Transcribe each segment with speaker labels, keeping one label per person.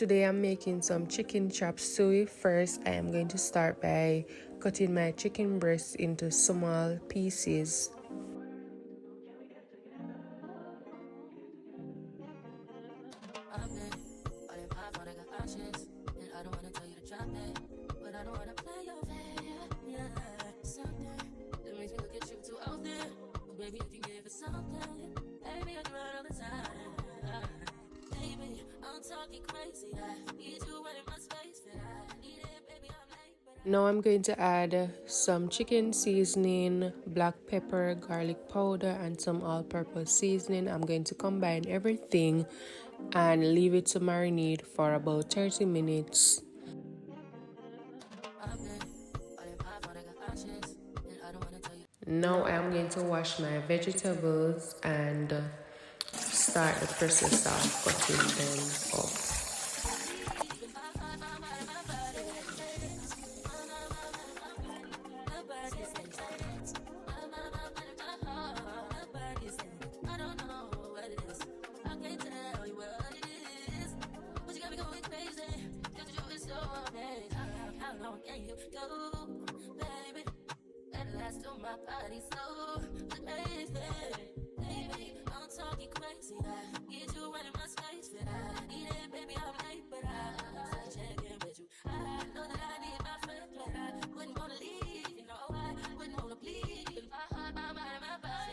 Speaker 1: Today I'm making some chicken chop suey. First, I am going to start by cutting my chicken breast into small pieces. Now I'm going to add some chicken seasoning, black pepper, garlic powder, and some all-purpose seasoning. I'm going to combine everything and leave it to marinate for about 30 minutes. Now I'm going to wash my vegetables and start the process of cutting them up.
Speaker 2: My body so amazing, baby. I'm talking crazy. I get you right in my space, but I need it, baby. I'm late, but I check in with you. I know that I need my friend, but I wouldn't wanna leave. You know, I wouldn't wanna bleed. My heart, my mind, my body.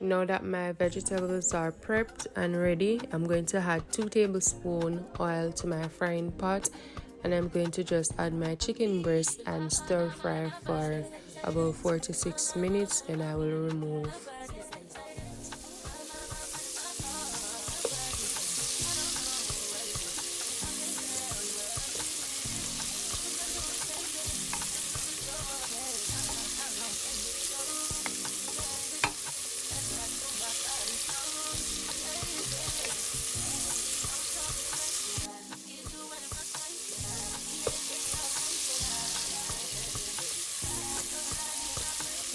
Speaker 1: Now that my vegetables are prepped and ready, I'm going to add 2 tablespoons oil to my frying pot, and I'm going to just add my chicken breast and stir fry for about 4 to 6 minutes, and I will remove.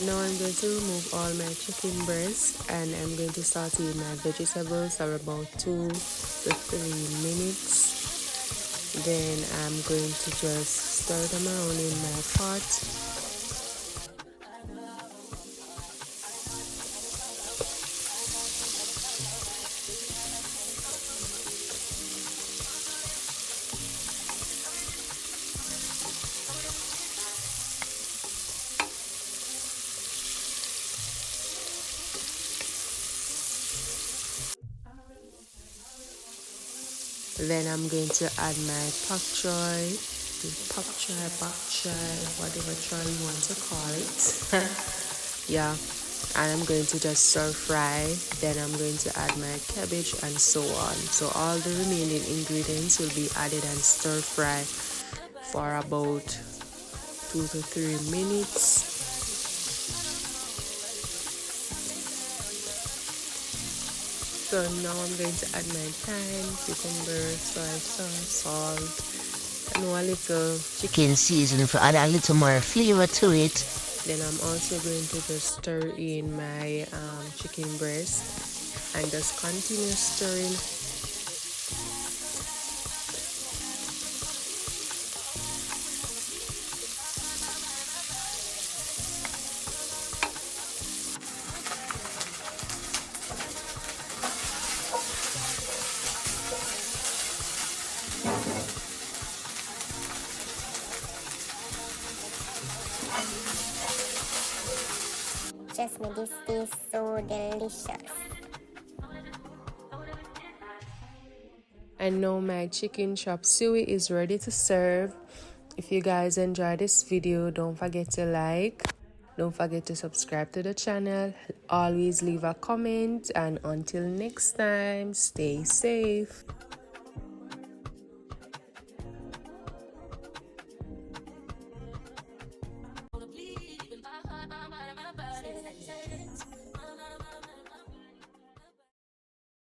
Speaker 1: Now I'm going to remove all my chicken breast, and I'm going to saute my vegetables for about 2 to 3 minutes. Then I'm going to just stir them around in my pot. Then I'm going to add my pak choy, whatever choy you want to call it. Yeah, and I'm going to just stir fry. Then I'm going to add my cabbage and so on. So all the remaining ingredients will be added and stir fry for about 2 to 3 minutes. So now I'm going to add my thyme, cucumber, soy sauce, salt, and a little
Speaker 3: chicken seasoning to add a little more flavor to it.
Speaker 1: Then I'm also going to just stir in my chicken breast and just continue stirring.
Speaker 4: Trust me, this tastes so delicious.
Speaker 1: And now my chicken chop suey is ready to serve. If you guys enjoyed this video, don't forget to like. Don't forget to subscribe to the channel. Always leave a comment. And until next time, stay safe.